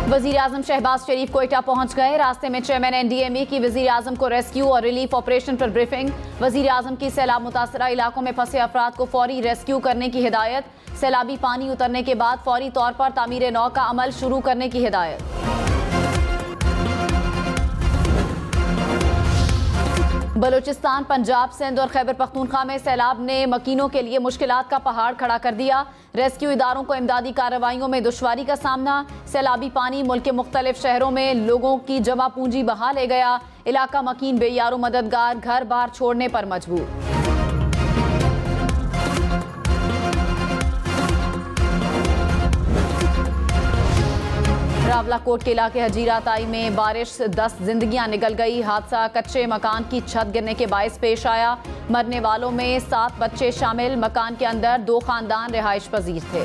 वज़ीर-ए-आज़म शहबाज शरीफ कोयटा पहुंच गए। रास्ते में चेयरमैन NDMA की वज़ीर-ए-आज़म को रेस्क्यू और रिलीफ ऑपरेशन पर ब्रीफिंग। वज़ीर-ए-आज़म की सैलाब मुतासरा इलाकों में फंसे अफराद को फौरी रेस्क्यू करने की हिदायत। सैलाबी पानी उतरने के बाद फौरी तौर पर तामीर नौ का अमल शुरू करने की हिदायत। बलूचिस्तान, पंजाब, सिंध और खैबर पख्तूनख्वा में सैलाब ने मकीनों के लिए मुश्किलात का पहाड़ खड़ा कर दिया। रेस्क्यू इदारों को इमदादी कार्रवाइयों में दुश्वारी का सामना। सैलाबी पानी मुल्क के मुख्तलिफ शहरों में लोगों की जमा पूंजी बहा ले गया। इलाका मकीन बेयारो मददगार घर बार छोड़ने पर मजबूर। रावलाकोट के इलाके हजीरा ताई में बारिश 10 जिंदगियां निकल गई। हादसा कच्चे मकान की छत गिरने के बायस पेश आया। मरने वालों में 7 बच्चे शामिल। मकान के अंदर 2 खानदान रिहाइश पजीर थे।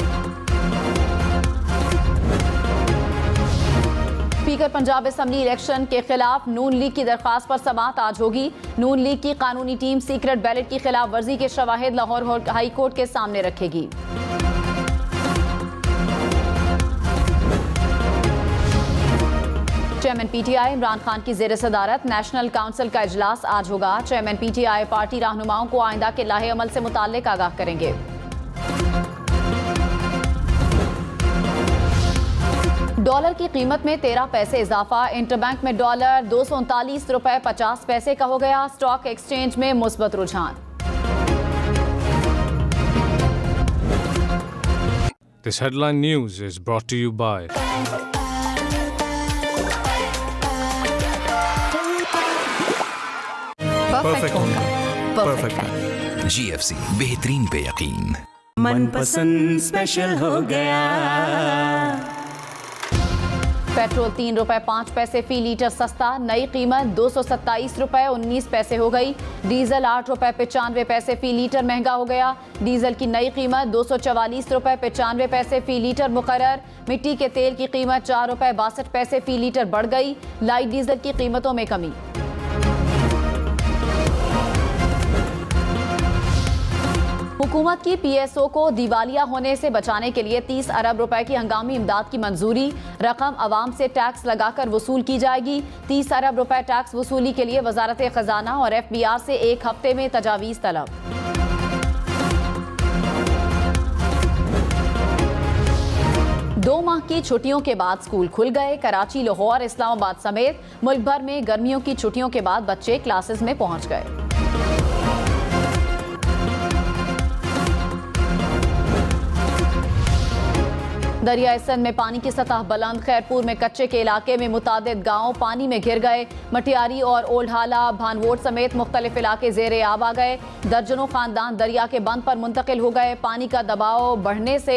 स्पीकर पंजाब असम्बली इलेक्शन के खिलाफ नून लीग की दरख्वास्त पर समाअत आज होगी। नून लीग की कानूनी टीम सीक्रेट बैलेट की खिलाफ वर्जी के शवाहिद लाहौर हाई कोर्ट के सामने रखेगी। चेयरमैन PTI इमरान खान की ज़ेर सदारत नेशनल काउंसिल का इजलास आज होगा। चेयरमैन PTI पार्टी रहनुमाओं को आइंदा के लाहे अमल से मुताल्लिक आगाह करेंगे। डॉलर की कीमत में 13 पैसे इजाफा। इंटरबैंक में डॉलर 239 रुपए 50 पैसे का हो गया। स्टॉक एक्सचेंज में मुस्बत रुझान। This headline news is brought to you by perfect होगा परफेक्ट GFC बेहतरीन पे यकीन। मनपसंद स्पेशल हो गया। पेट्रोल 3 रुपए 5 पैसे फी लीटर सस्ता। नई कीमत 227 रुपए 19 पैसे हो गई। डीजल 8 रुपए 95 पैसे फी लीटर महंगा हो गया। डीजल की नई कीमत 244 रुपए 95 पैसे फी लीटर मुकर्रर। मिट्टी के तेल की कीमत 4 रुपए 62 पैसे फी लीटर बढ़ गई। लाइट डीजल की कीमतों में कमी। हुकूमत की PSO को दिवालिया होने से बचाने के लिए 30 अरब रुपए की हंगामी इमदाद की मंजूरी। रकम अवाम से टैक्स लगाकर वसूल की जाएगी। 30 अरब रुपए टैक्स वसूली के लिए वजारत खजाना और FBR से 1 हफ्ते में तजावीज़ तलब। दो माह की छुट्टियों के बाद स्कूल खुल गए। कराची, लाहौर, इस्लामाबाद समेत मुल्क भर में गर्मियों की छुट्टियों के बाद बच्चे क्लासेस में पहुंच गए। दरियाए सिंध में पानी की सतह बुलंद। खैरपुर में कच्चे के इलाके में मुतादिद गांव पानी में घिर गए। मटियारी और ओल्डहाला, भानवोट समेत मुख्तलिफ इलाके ज़ेरे आब आ गए। दर्जनों खानदान दरिया के बंद पर मुंतकिल हो गए। पानी का दबाव बढ़ने से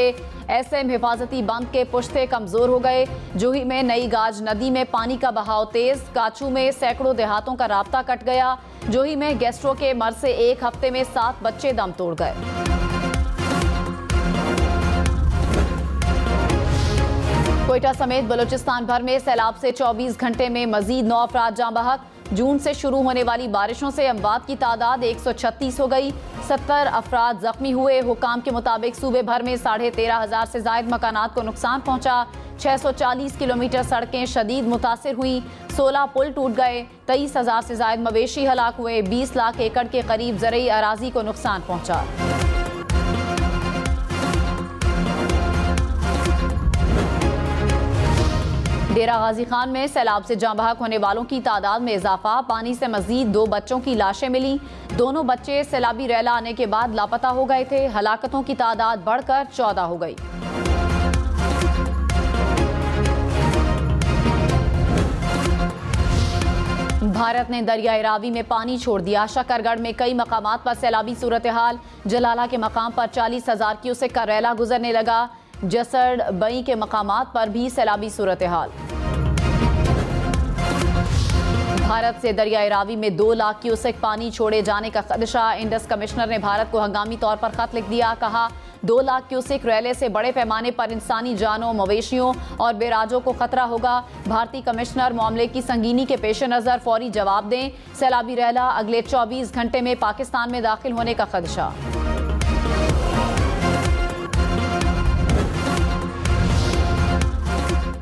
SM हिफाजती बंद के पुश्ते कमज़ोर हो गए। जूही में नई गाज नदी में पानी का बहाव तेज़। काचू में सैकड़ों देहातों का राब्ता कट गया। जूही में गैस्ट्रो के मर्ज से 1 हफ्ते में 7 बच्चे दम तोड़ गए। कोयटा समेत बलूचिस्तान भर में सैलाब से 24 घंटे में मजीद 9 अफराद जाँ बहक। जून से शुरू होने वाली बारिशों से अमवात की तादाद 136 हो गई। 70 अफराद जख्मी हुए। हुकाम के मुताबिक सूबे भर में 13,500 से जायद मकानात को नुकसान पहुंचा। 640 किलोमीटर सड़कें शदीद मुतासिर हुई। 16 पुल टूट गए। 23,000 से जायद मवेशी हलाक हुए। 20 लाख एकड़ के करीब ज़रई अराजी को नुकसान पहुंचा। डेरा गाजी खान में सैलाब से जाँ बहक होने वालों की तादाद में इजाफा। पानी से मजीद 2 बच्चों की लाशें मिली। दोनों बच्चे सैलाबी रैला आने के बाद लापता हो गए थे। हलाकतों की तादाद बढ़कर 14 हो गई। भारत ने दरियाए रावी में पानी छोड़ दिया। शकरगढ़ में कई मकामात पर सैलाबी सूरत हाल। जलाला के मकाम पर 40,000 क्यूसेक का रैला गुजरने लगा। जसड़ बई के मकामात पर भी सैलाबी सूरत हाल। भारत से दरियाए रावी में 2 लाख क्यूसेक पानी छोड़े जाने का खदशा। इंडस कमिश्नर ने भारत को हंगामी तौर पर खत लिख दिया। कहा 2 लाख क्यूसेक रैले से बड़े पैमाने पर इंसानी जानों, मवेशियों और बेराजों को खतरा होगा। भारतीय कमिश्नर मामले की संगीनी के पेश नज़र फौरी जवाब दें। सैलाबी रैला अगले 24 घंटे में पाकिस्तान में दाखिल होने का खदशा।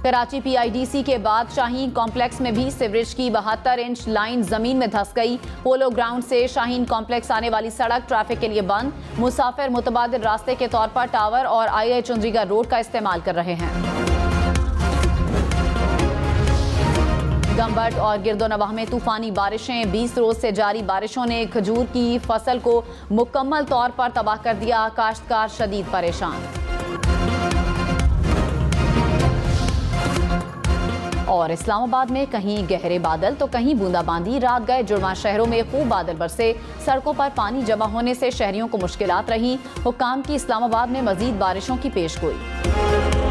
कराची PIDC के बाद शाहीन कॉम्प्लेक्स में भी सिवरेज की 72 इंच लाइन जमीन में धंस गई। पोलो ग्राउंड से शाहीन कॉम्प्लेक्स आने वाली सड़क ट्रैफिक के लिए बंद। मुसाफिर मुतबादिल रास्ते के तौर पर टावर और II चुंदरीगढ़ रोड का इस्तेमाल कर रहे हैं। गंबट और गिरदोनवाह में तूफानी बारिशें। 20 रोज से जारी बारिशों ने खजूर की फसल को मुकम्मल तौर पर तबाह कर दिया। काश्तकार शदीद परेशान। और इस्लामाबाद में कहीं गहरे बादल तो कहीं बूंदाबांदी। रात गए जुड़वा शहरों में खूब बादल बरसे। सड़कों पर पानी जमा होने से शहरियों को मुश्किलात रही। हुक्काम की इस्लामाबाद में मजीद बारिशों की पेशगोई।